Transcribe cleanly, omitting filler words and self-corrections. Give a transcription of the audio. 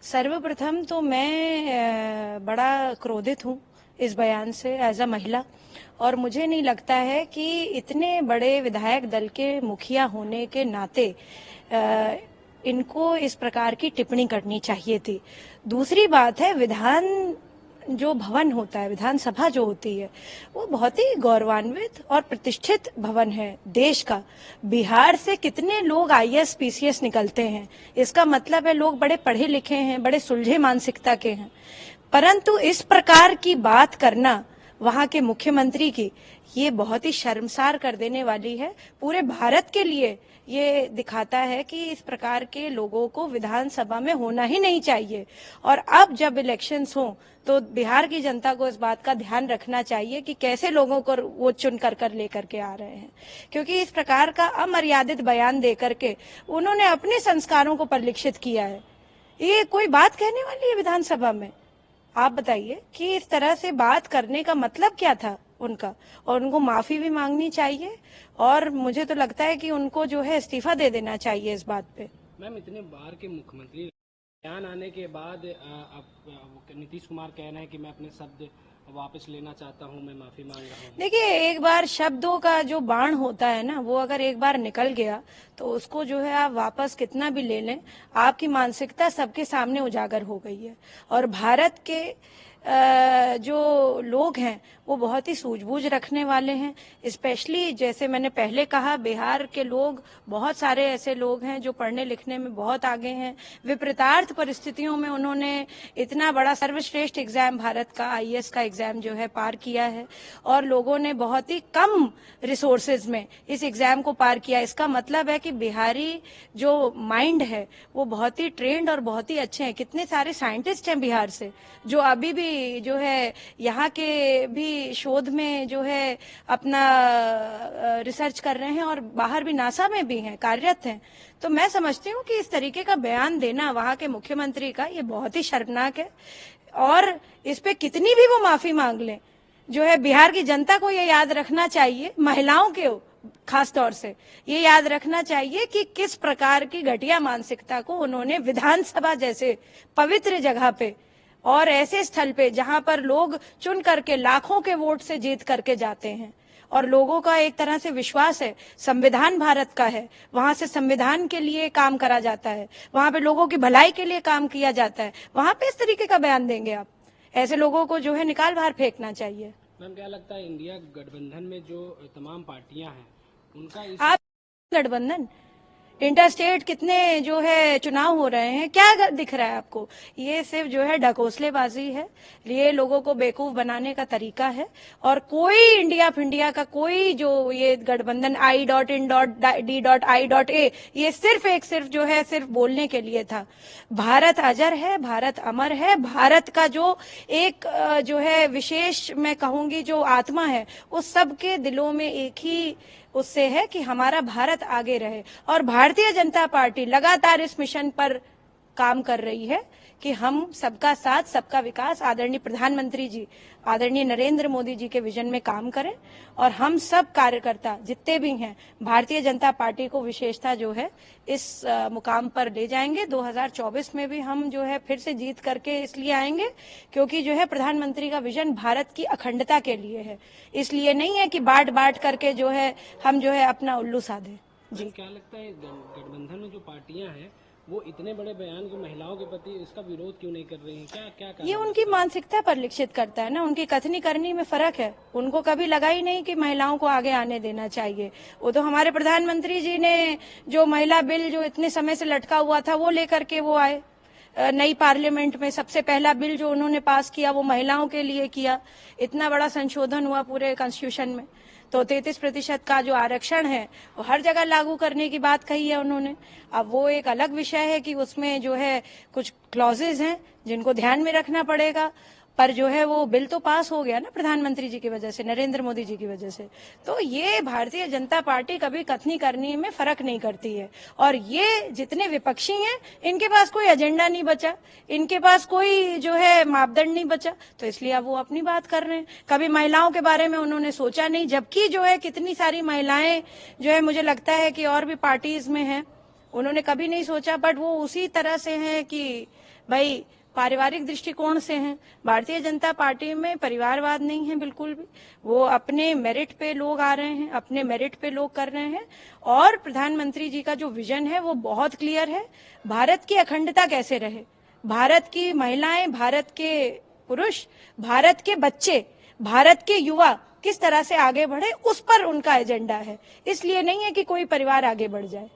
सर्वप्रथम तो मैं बड़ा क्रोधित हूँ इस बयान से एज अ महिला। और मुझे नहीं लगता है कि इतने बड़े विधायक दल के मुखिया होने के नाते इनको इस प्रकार की टिप्पणी करनी चाहिए थी। दूसरी बात है, विधान जो भवन होता है, विधानसभा जो होती है, वो बहुत ही गौरवान्वित और प्रतिष्ठित भवन है देश का। बिहार से कितने लोग आईएएस पीसीएस निकलते हैं, इसका मतलब है लोग बड़े पढ़े लिखे हैं, बड़े सुलझे मानसिकता के हैं। परंतु इस प्रकार की बात करना वहां के मुख्यमंत्री की, ये बहुत ही शर्मसार कर देने वाली है। पूरे भारत के लिए ये दिखाता है कि इस प्रकार के लोगों को विधानसभा में होना ही नहीं चाहिए। और अब जब इलेक्शंस हों तो बिहार की जनता को इस बात का ध्यान रखना चाहिए कि कैसे लोगों को वो चुन कर लेकर के आ रहे हैं, क्योंकि इस प्रकार का अमर्यादित बयान दे करके उन्होंने अपने संस्कारों को परिलक्षित किया है। ये कोई बात कहने वाली है विधानसभा में? आप बताइए कि इस तरह से बात करने का मतलब क्या था उनका। और उनको माफी भी मांगनी चाहिए, और मुझे तो लगता है कि उनको जो है इस्तीफा दे देना चाहिए इस बात पे। मैम, इतने बार के मुख्यमंत्री बयान आने के बाद अब नीतीश कुमार कह रहे हैं कि मैं अपने शब्द वापस लेना चाहता हूं, मैं माफी मांग रहा हूं। देखिए, एक बार शब्दों का जो बाण होता है ना, वो अगर एक बार निकल गया तो उसको जो है आप वापस कितना भी ले लें, आपकी मानसिकता सबके सामने उजागर हो गई है। और भारत के जो लोग हैं वो बहुत ही सूझबूझ रखने वाले हैं। स्पेशली जैसे मैंने पहले कहा, बिहार के लोग, बहुत सारे ऐसे लोग हैं जो पढ़ने लिखने में बहुत आगे हैं। विपरीतार्थ परिस्थितियों में उन्होंने इतना बड़ा सर्वश्रेष्ठ एग्जाम, भारत का आईएएस का एग्जाम जो है पार किया है, और लोगों ने बहुत ही कम रिसोर्सेज में इस एग्जाम को पार किया। इसका मतलब है कि बिहारी जो माइंड है वो बहुत ही ट्रेंड और बहुत ही अच्छे हैं। कितने सारे साइंटिस्ट हैं बिहार से जो अभी भी जो है यहाँ के भी शोध में जो है अपना रिसर्च कर रहे हैं, और बाहर भी नासा में भी हैं, कार्यरत हैं। तो मैं समझती हूँ कि इस तरीके का बयान देना वहां के मुख्यमंत्री का, ये बहुत ही शर्मनाक है। और इस पे कितनी भी वो माफी मांग लें, जो है बिहार की जनता को ये याद रखना चाहिए, महिलाओं के खास तौर से ये याद रखना चाहिए कि किस प्रकार की घटिया मानसिकता को उन्होंने विधानसभा जैसे पवित्र जगह पे और ऐसे स्थल पे जहां पर लोग चुन करके लाखों के वोट से जीत करके जाते हैं, और लोगों का एक तरह से विश्वास है, संविधान भारत का है, वहां से संविधान के लिए काम करा जाता है, वहां पे लोगों की भलाई के लिए काम किया जाता है, वहां पे इस तरीके का बयान देंगे आप? ऐसे लोगों को जो है निकाल बाहर फेंकना चाहिए। मैम, क्या लगता है इंडिया गठबंधन में जो तमाम पार्टियां हैं उनका आप गठबंधन, इंटरस्टेट कितने जो है चुनाव हो रहे हैं, क्या दिख रहा है आपको? ये सिर्फ जो है ढकोसलेबाजी है, ये लोगों को बेवकूफ बनाने का तरीका है। और कोई इंडिया फिंडिया का कोई जो ये गठबंधन I.in.D.I.A, ये सिर्फ जो है सिर्फ बोलने के लिए था। भारत अजर है, भारत अमर है। भारत का जो एक जो है विशेष, मैं कहूंगी, जो आत्मा है, उस सबके दिलों में एक ही उससे है कि हमारा भारत आगे रहे। और भारतीय जनता पार्टी लगातार इस मिशन पर काम कर रही है कि हम सबका साथ सबका विकास, आदरणीय प्रधानमंत्री जी, आदरणीय नरेंद्र मोदी जी के विजन में काम करें। और हम सब कार्यकर्ता जितने भी हैं भारतीय जनता पार्टी को विशेषता जो है इस मुकाम पर ले जाएंगे। 2024 में भी हम जो है फिर से जीत करके इसलिए आएंगे क्योंकि जो है प्रधानमंत्री का विजन भारत की अखंडता के लिए है, इसलिए नहीं है कि बांट बांट करके जो है हम जो है अपना उल्लू साधे। जी, क्या लगता है गठबंधन में जो पार्टियां हैं वो इतने बड़े बयान को महिलाओं के प्रति इसका विरोध क्यों नहीं कर रही हैं? क्या ये उनकी मानसिकता पर लिखित करता है ना, उनकी कथनी करनी में फर्क है। उनको कभी लगा ही नहीं कि महिलाओं को आगे आने देना चाहिए। वो तो हमारे प्रधानमंत्री जी ने जो महिला बिल जो इतने समय से लटका हुआ था वो लेकर के वो आए नई पार्लियामेंट में। सबसे पहला बिल जो उन्होंने पास किया वो महिलाओं के लिए किया। इतना बड़ा संशोधन हुआ पूरे कॉन्स्टिट्यूशन में। तो 33% का जो आरक्षण है वो हर जगह लागू करने की बात कही है उन्होंने। अब वो एक अलग विषय है कि उसमें जो है कुछ क्लॉजेज हैं जिनको ध्यान में रखना पड़ेगा, पर जो है वो बिल तो पास हो गया ना प्रधानमंत्री जी की वजह से, नरेंद्र मोदी जी की वजह से। तो ये भारतीय जनता पार्टी कभी कथनी करने में फर्क नहीं करती है। और ये जितने विपक्षी हैं इनके पास कोई एजेंडा नहीं बचा, इनके पास कोई जो है मापदंड नहीं बचा, तो इसलिए अब वो अपनी बात कर रहे हैं। कभी महिलाओं के बारे में उन्होंने सोचा नहीं, जबकि जो है कितनी सारी महिलाएं जो है मुझे लगता है कि और भी पार्टीज में हैं, उन्होंने कभी नहीं सोचा। बट वो उसी तरह से हैं कि भाई पारिवारिक दृष्टिकोण से हैं। भारतीय जनता पार्टी में परिवारवाद नहीं है बिल्कुल भी। वो अपने मेरिट पे लोग आ रहे हैं, अपने मेरिट पे लोग कर रहे हैं। और प्रधानमंत्री जी का जो विजन है वो बहुत क्लियर है। भारत की अखंडता कैसे रहे, भारत की महिलाएं, भारत के पुरुष, भारत के बच्चे, भारत के युवा किस तरह से आगे बढ़े, उस पर उनका एजेंडा है। इसलिए नहीं है कि कोई परिवार आगे बढ़ जाए।